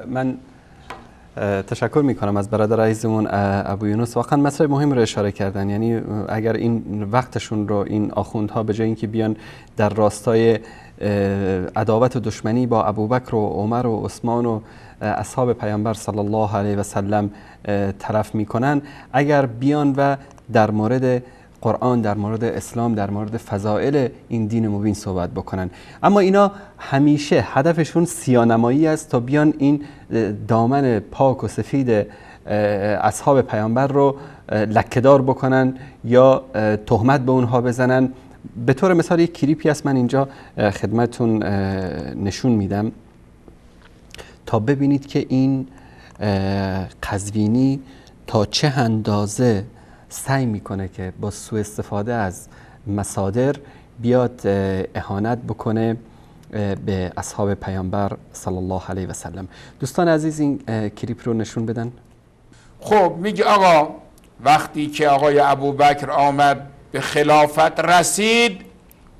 من تشکر میکنم از برادر عزیزمون ابو یونس. واقعا مسئله مهم رو اشاره کردن. یعنی اگر این وقتشون رو این آخوندها به جای اینکه بیان در راستای عداوت و دشمنی با ابوبکر و عمر و عثمان و اصحاب پیامبر صلی الله علیه و سلم طرف میکنن، اگر بیان و در مورد قرآن، در مورد اسلام، در مورد فضائل این دین مبین صحبت بکنن، اما اینا همیشه هدفشون سیانمایی است تا بیان این دامن پاک و سفید اصحاب پیامبر رو لکه‌دار بکنن یا تهمت به اونها بزنن. به طور مثال یک کلیپی است من اینجا خدمتتون نشون میدم تا ببینید که این قزوینی تا چه اندازه سعی میکنه که با سوء استفاده از مصادر بیاد اهانت بکنه به اصحاب پیامبر صلی الله علیه و سلم. دوستان عزیز این کلیپ رو نشون بدن. خب میگه آقا وقتی که آقای ابوبکر آمد به خلافت رسید،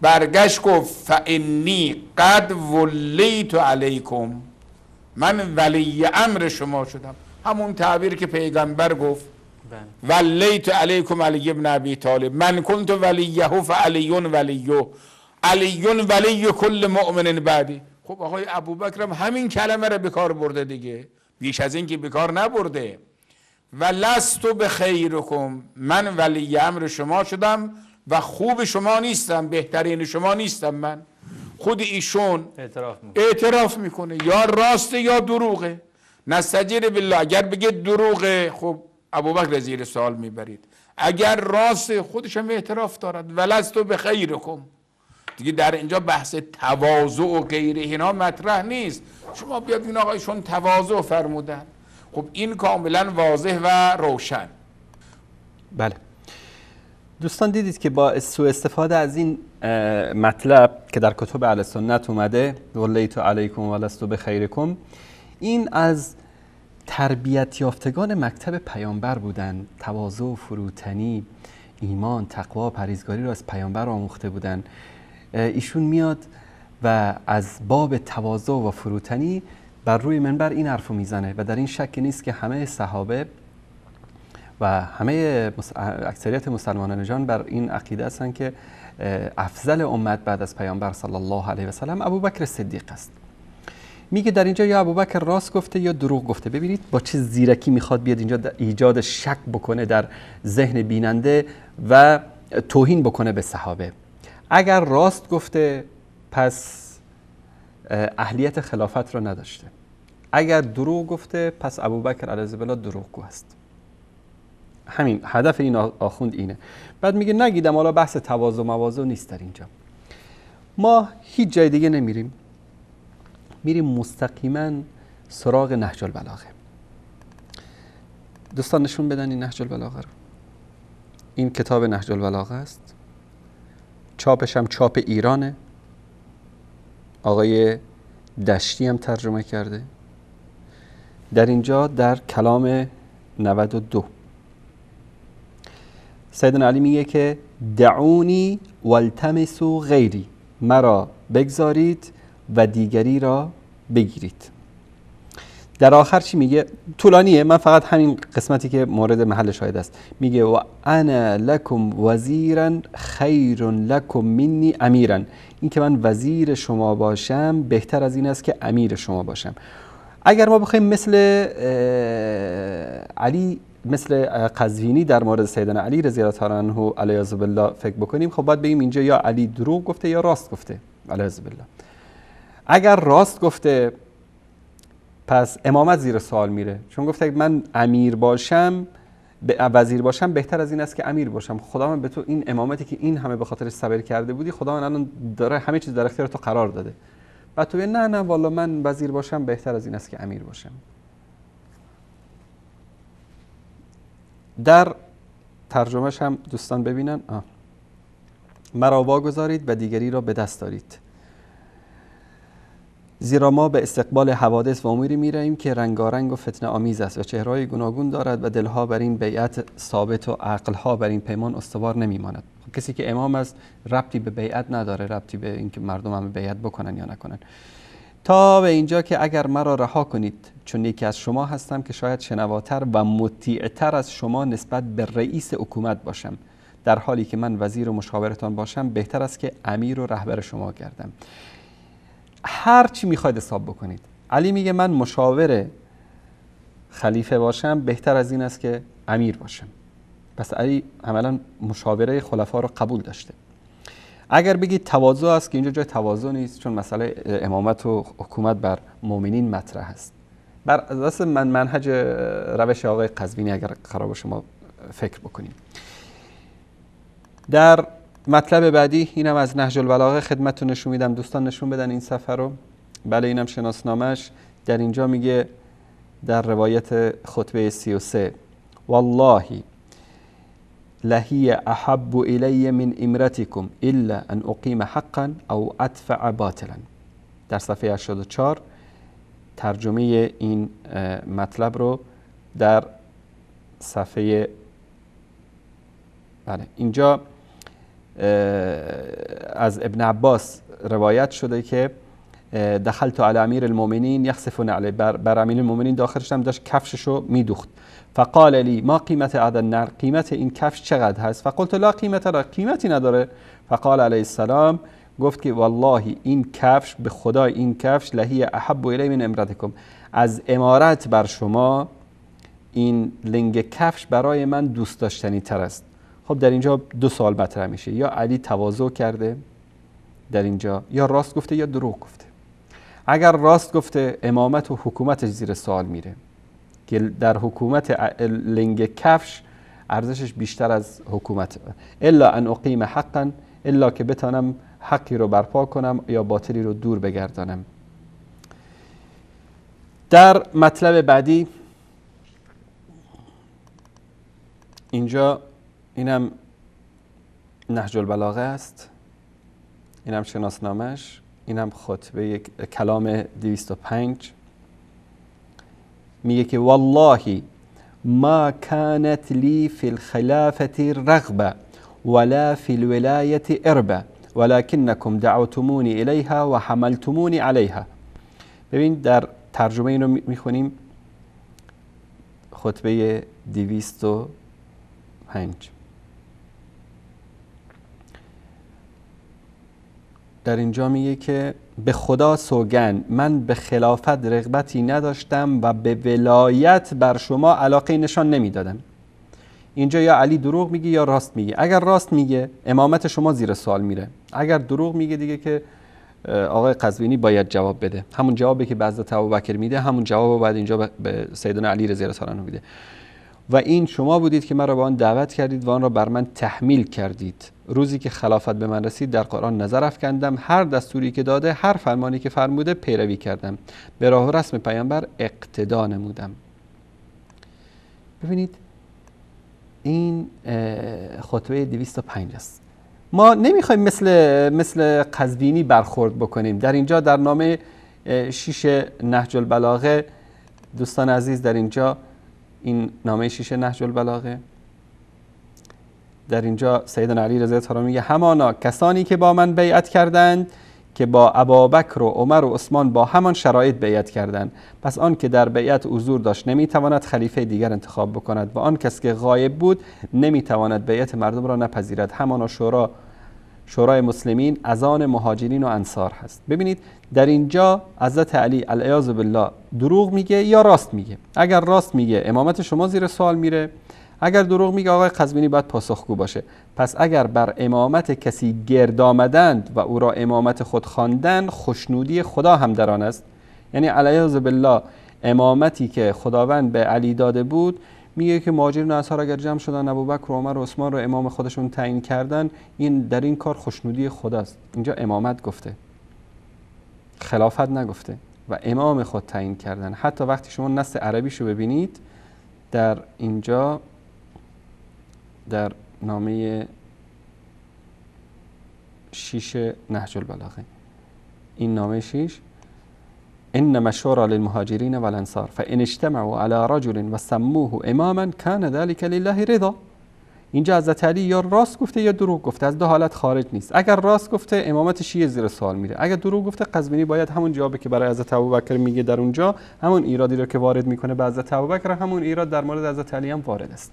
برگشت گفت فانی قد ولیت علیکم، من ولی امر شما شدم. همون تعبیر که پیغمبر گفت ولیت علیکم علی ابن ابی طالب، من کنت ولیه فعلی ولیه، علی ولی کل مؤمن بعدی. خب آقای ابوبکر هم همین کلمه رو به کار برده دیگه، بیش از این که به کار نبرده. و لست بخیرکم، من ولی امر شما شدم و خوب شما نیستم، بهترین شما نیستم. من خود ایشون اعتراف میکنه یا راسته یا دروغه. نستجیر بالله، اگر بگه دروغه خب ابوبکر زیر سوال میبرید، اگر راست خودش هم اعتراف دارد. ولستو بخیرکم دیگه در اینجا بحث تواضع و غیره اینا مطرح نیست. شما بیاد این آقایشون تواضع فرمودن، خب این کاملا واضح و روشن. بله دوستان دیدید که با سوء استفاده از این مطلب که در کتب اهل سنت اومده ولیت علیکم ولستو بخیرکم، این از تربیت یافتگان مکتب پیامبر بودن. تواضع و فروتنی، ایمان، تقوا، پرهیزگاری را از پیامبر آموخته بودن. ایشون میاد و از باب تواضع و فروتنی بر روی منبر این حرفو میزنه و در این شک نیست که همه صحابه و همه اکثریت مسلمانان جان بر این عقیده هستند که افضل امت بعد از پیامبر صلی الله علیه و سلم ابوبکر صدیق است. میگه در اینجا یا ابوبکر راست گفته یا دروغ گفته. ببینید با چه زیرکی میخواد بیاد اینجا ایجاد شک بکنه در ذهن بیننده و توهین بکنه به صحابه. اگر راست گفته پس اهلیت خلافت رو نداشته، اگر دروغ گفته پس ابوبکر علیه السلام دروغگو است. همین هدف این آخوند اینه. بعد میگه نگیدم حالا بحث تواضع و مواضع نیست در اینجا. ما هیچ جای دیگه نمیریم، میریم مستقیما سراغ نهج البلاغه. دوستان نشون بدن این نهج البلاغه رو. این کتاب نهج البلاغه است، چاپش هم چاپ ایرانه، آقای دشتی هم ترجمه کرده. در اینجا در کلام 92 سیدنا علی میگه که دعونی والتمسوا غیری، مرا بگذارید و دیگری را بگیرید. در آخر چی میگه؟ طولانیه، من فقط همین قسمتی که مورد محل شاهد است. میگه و انا لکم وزیرا خیر لکم منی امیرا، این که من وزیر شما باشم بهتر از این است که امیر شما باشم. اگر ما بخوایم مثل علی، مثل قزوینی در مورد سیدنا علی رضی الله تعالی عنه علیه بالله فکر بکنیم، خب باید بگیم اینجا یا علی دروغ گفته یا راست گفته علیه بالله. اگر راست گفته پس امامت زیر سوال میره، چون گفته من امیر باشم، وزیر باشم بهتر از این است که امیر باشم. خدا من به تو این امامتی که این همه به خاطر صبر کرده بودی، خدا من الان داره همه چیز در اختیار تو قرار داده، بعد تو نه والا من وزیر باشم بهتر از این است که امیر باشم. در ترجمهش هم دوستان ببینن. مرا واگذارید و دیگری را به دست دارید، زیرا ما به استقبال حوادث و اموری می‌رویم که رنگارنگ و فتنه آمیز است و چهره‌های گوناگون دارد و دلها بر این بیعت ثابت و عقلها بر این پیمان استوار نمی‌ماند. کسی که امام است ربطی به بیعت نداره، ربطی به اینکه مردم هم بیعت بکنن یا نکنن. تا به اینجا که اگر مرا رها کنید چون یکی از شما هستم که شاید شنواتر و مطیعتر از شما نسبت به رئیس حکومت باشم، در حالی که من وزیر و مشاورتان باشم بهتر است که امیر و رهبر شما گردم. هر چی میخواید حساب بکنید. علی میگه من مشاور خلیفه باشم بهتر از این است که امیر باشم. پس علی عملا مشاوره خلفا رو قبول داشته. اگر بگید تواضع است که اینجا جای تواضع نیست، چون مسئله امامت و حکومت بر مؤمنین مطرح است. بر اساس منهج روش آقای قزوینی اگر قرار باشه ما فکر بکنیم. در مطلب بعدی اینم از نهج البلاغه خدمتتون نشون میدم، دوستان نشون بدن این صفحه رو. بله اینم شناسنامش. در اینجا میگه در روایت خطبه 33 والله لهی احب الی من امرتکم الا ان اقیم حقا او ادفع باطلا. در صفحه 84 ترجمه این مطلب رو در صفحه بله اینجا از ابن عباس روایت شده که دخلت علی امیر المؤمنین یخسفون علی، بر امیر المؤمنین داخل شدم داشت کفششو میدوخت. فقال لی ما قیمت هذا النعل، قیمت این کفش چقدر هست؟ فقلت لا قیمت له، قیمتی نداره. فقال علیه السلام گفت که والله این کفش به خدا این کفش لهی احب الی من امرتکم، از امارت بر شما این لنگ کفش برای من دوست داشتنی تر است. خب در اینجا دو سوال مطرح میشه، یا علی تواضع کرده در اینجا، یا راست گفته یا دروغ گفته. اگر راست گفته امامت و حکومتش زیر سوال میره که در حکومت لنگ کفش ارزشش بیشتر از حکومت، الا ان اقیم حقا، الا که بتانم حقی رو برپا کنم یا باطلی رو دور بگردانم. در مطلب بعدی اینجا اینم نهج البلاغه است، اینم شناسنامش، اینم خطبه کلام 205 میگه که والله ما كانت لي في الخلافة رغبة ولا في الولاية إربة ولكنكم دعوتموني إليها وحملتموني عليها. ببین در ترجمه اینو میخونیم، خطبه 205 در اینجا میگه که به خدا سوگند من به خلافت رغبتی نداشتم و به ولایت بر شما علاقه نشان نمیدادم. اینجا یا علی دروغ میگه یا راست میگه. اگر راست میگه امامت شما زیر سوال میره، اگر دروغ میگه دیگه که آقای قزوینی باید جواب بده. همون جوابی که به حضرت ابوبکر میده همون جواب بعد اینجا به سیدنا علی رضی الله عنه میده. و این شما بودید که مرا به آن دعوت کردید و آن را بر من تحمیل کردید. روزی که خلافت به من رسید در قرآن نظر افکندم، هر دستوری که داده، هر فرمانی که فرموده پیروی کردم، به راه و رسم پیامبر اقتدا نمودم. ببینید این خطبه 205 است. ما نمیخوایم مثل قزوینی برخورد بکنیم. در اینجا در نامه 6 نهج البلاغه، دوستان عزیز در اینجا این نامه 6 نهج البلاغه، در اینجا سیدنا علی رضی الله عنه میگه همانا کسانی که با من بیعت کردند که با ابابکر و عمر و عثمان با همان شرایط بیعت کردند، پس آن که در بیعت حضور داشت نمیتواند خلیفه دیگر انتخاب بکند و آن کس که غایب بود نمیتواند بیعت مردم را نپذیرد. همانا شورای مسلمین از آن مهاجرین و انصار هست. ببینید در اینجا حضرت علی العیاذ بالله دروغ میگه یا راست میگه. اگر راست میگه امامت شما زیر سوال میره، اگر دروغ میگه آقای قزوینی باید پاسخگو باشه. پس اگر بر امامت کسی گرد آمدند و او را امامت خود خواندند، خوشنودی خدا هم در آن است. یعنی العیاذ بالله امامتی که خداوند به علی داده بود، میگه که مهاجرین و انصار اگر جمع شدن ابوبکر و عمر و عثمان رو امام خودشون تعیین کردن، این در این کار خوشنودی خداست. اینجا امامت گفته، خلافت نگفته و امام خود تعیین کردن. حتی وقتی شما نص عربیشو ببینید در اینجا در نامه 6 نهج البلاغه. این نامه 6 انما الشورى للمهاجرین والانصار فان اجتمعوا على رجل وسموه اماما كان ذلك لله رضا. اینجا حضرت علی یا راست گفته یا دروغ گفته، از دو حالت خارج نیست. اگر راست گفته امامت شیعه زیر سوال میره، اگر دروغ گفته قزوینی باید همون جوابی که برای حضرت ابوبکر میگه در اونجا، همون ایرادی رو که وارد میکنه به حضرت ابوبکر، همون ایراد در مورد حضرت علی هم وارد است.